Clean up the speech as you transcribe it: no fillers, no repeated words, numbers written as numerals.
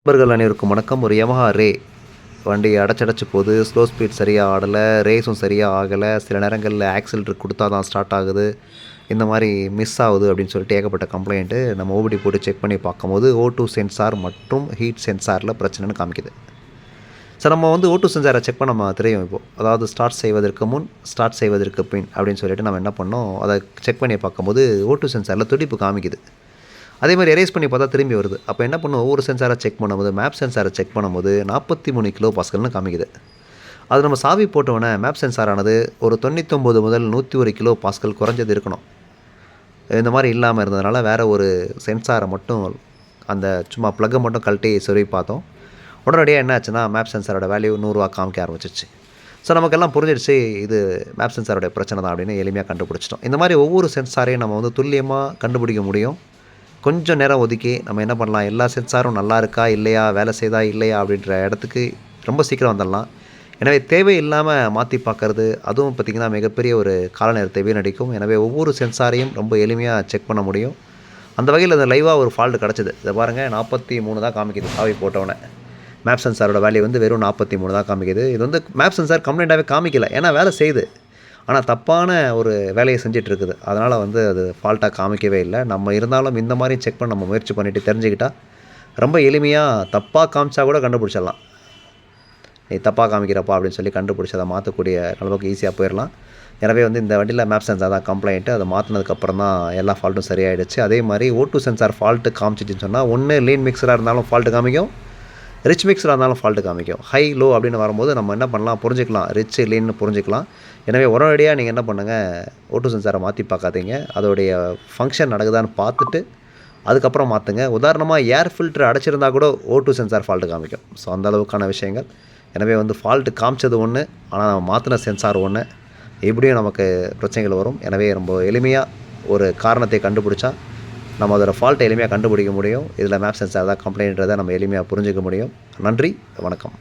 நண்பர்கள் அனைவருக்கும் வணக்கம். ஒரு யமஹா ரே வண்டி அடைச்சடைச்சு போகுது. ஸ்லோ ஸ்பீட் சரியாக ஆடலை, ரேஸும் சரியாக ஆகலை. சில நேரங்களில் ஆக்சிலேட்டர் கொடுத்தா தான் ஸ்டார்ட் ஆகுது, இந்த மாதிரி மிஸ் ஆகுது அப்படின்னு சொல்லிட்டு ஏகப்பட்ட கம்ப்ளைண்ட்டு. நம்ம ஓபிடி போட்டு செக் பண்ணி பார்க்கும்போது O2 சென்சார் மற்றும் ஹீட் சென்சாரில் பிரச்சனைன்னு காமிக்குது. ஸோ நம்ம O2 சென்சாரை செக் பண்ண நம்ம தெரியும் இப்போது. அதாவது ஸ்டார்ட் செய்வதற்கு முன், ஸ்டார்ட் செய்வதற்கு பின் அப்படின்னு சொல்லிட்டு நம்ம என்ன பண்ணோம், அதை செக் பண்ணி பார்க்கும்போது O2 சென்சாரில் துடிப்பு காமிக்குது. அதே மாதிரி எரேஸ் பண்ணி பார்த்தா திரும்பி வருது. அப்போ என்ன பண்ணும், ஒவ்வொரு சென்சாரை செக் பண்ணும்போது, மேப் சென்சாரை செக் பண்ணும்போது 43 கிலோ பாஸ்கல்னு காமிக்குது. அது நம்ம சாவி போட்டோன்னே மேப் சென்சாரானது ஒரு 99 முதல் 101 கிலோ பாஸ்கல் குறைஞ்சது இருக்கணும். இந்த மாதிரி இல்லாமல் இருந்ததுனால வேறு ஒரு சென்சாரை மட்டும் அந்த சும்மா ப்ளக்கை மட்டும் கழட்டி சொருவி பார்த்தோம். உடனடியாக என்ன ஆச்சுன்னா, மேப் சென்சாரோட வேல்யூ 100 காமிக்க ஆரம்பிச்சிச்சு. ஸோ நமக்கெல்லாம் புரிஞ்சிடுச்சு, இது மேப் சென்சாரோடைய பிரச்சனை தான் அப்படின்னு எளிமையாக கண்டுபிடிச்சிட்டோம். இந்த மாதிரி ஒவ்வொரு சென்சாரையும் நம்ம துல்லியமாக கண்டுபிடிக்க முடியும். கொஞ்சம் நேரம் ஒதுக்கி நம்ம என்ன பண்ணலாம், எல்லா சென்சாரும் நல்லா இருக்கா இல்லையா, வேலை செய்தா இல்லையா அப்படின்ற இடத்துக்கு ரொம்ப சீக்கிரம் வந்துடலாம். எனவே தேவையில்லாமல் மாற்றி பார்க்குறது, அதுவும் பார்த்திங்கன்னா மிகப்பெரிய ஒரு கால நேரத்தை வீணடிக்கும். எனவே ஒவ்வொரு சென்சாரையும் ரொம்ப எளிமையாக செக் பண்ண முடியும். அந்த வகையில் அந்த லைவாக ஒரு ஃபால்ட்டு கிடச்சிது. இதை பாருங்கள், 43 தான் காமிக்குது சாவி போட்டோன்னே. மேப் சென்சாரோட வேல்யூ 43 தான் காமிக்குது. இது மேப் சென்சார் கம்ப்ளைண்ட்டாகவே காமிக்கலை, ஏன்னா வேலை செய்யுது. ஆனால் தப்பான ஒரு வேலையை செஞ்சிட்ருக்குது. அதனால் அது ஃபால்ட்டாக காமிக்கவே இல்லை. நம்ம இருந்தாலும் இந்த மாதிரி செக் பண்ண நம்ம முயற்சி பண்ணிவிட்டு தெரிஞ்சுக்கிட்டால் ரொம்ப எளிமையாக தப்பாக காமிச்சா கூட கண்டுபிடிச்சிடலாம். நீ தப்பாக காமிக்கிறப்பா அப்படின்னு சொல்லி கண்டுபிடிச்சி அதை மாற்றக்கூடிய அளவுக்கு ஈஸியாக போயிடலாம். எனவே இந்த வண்டியில் மேப் சென்சார் தான் கம்ப்ளைண்ட்டு. அதை மாற்றினதுக்கப்புறம் தான் எல்லா ஃபால்ட்டும் சரியாயிடுச்சு. அதே மாதிரி O2 சென்சார் ஃபால்ட்டு காமிச்சிச்சின்னு சொன்னால், ஒன்று லீன் மிக்சராக இருந்தாலும் ஃபால்ட்டு காமிக்கும், ரிச் மிக்ஸராக இருந்தாலும் ஃபால்ட்டு காமிக்கும். ஹை லோ அப்படின்னு வரும்போது நம்ம என்ன பண்ணலாம், புரிஞ்சிக்கலாம், ரிச் லீன்னு புரிஞ்சிக்கலாம். எனவே உடனடியாக நீங்கள் என்ன பண்ணுங்கள், O2 சென்சாரை மாற்றி பார்க்காதீங்க. அதோடைய ஃபங்க்ஷன் நடக்குதான்னு பார்த்துட்டு அதுக்கப்புறம் மாற்றுங்க. உதாரணமாக ஏர் ஃபில்ட்ரு அடைச்சிருந்தால் கூட O2 சென்சார் ஃபால்ட்டு காமிக்கும். ஸோ அந்த அளவுக்கான விஷயங்கள். எனவே ஃபால்ட்டு காமிச்சது ஒன்று, ஆனால் நம்ம மாற்றின சென்சார் ஒன்று. எப்படியும் நமக்கு பிரச்சனைகள் வரும். எனவே ரொம்ப எளிமையாக ஒரு காரணத்தை கண்டுபிடிச்சா நம்ம அதோட ஃபால்ட்டை எளிமையாக கண்டுபிடிக்க முடியும். இதில் மேப் சென்சார் தான் கம்ப்ளைண்ட்ன்றதை நம்ம எளிமையாக புரிஞ்சிக்க முடியும். நன்றி, வணக்கம்.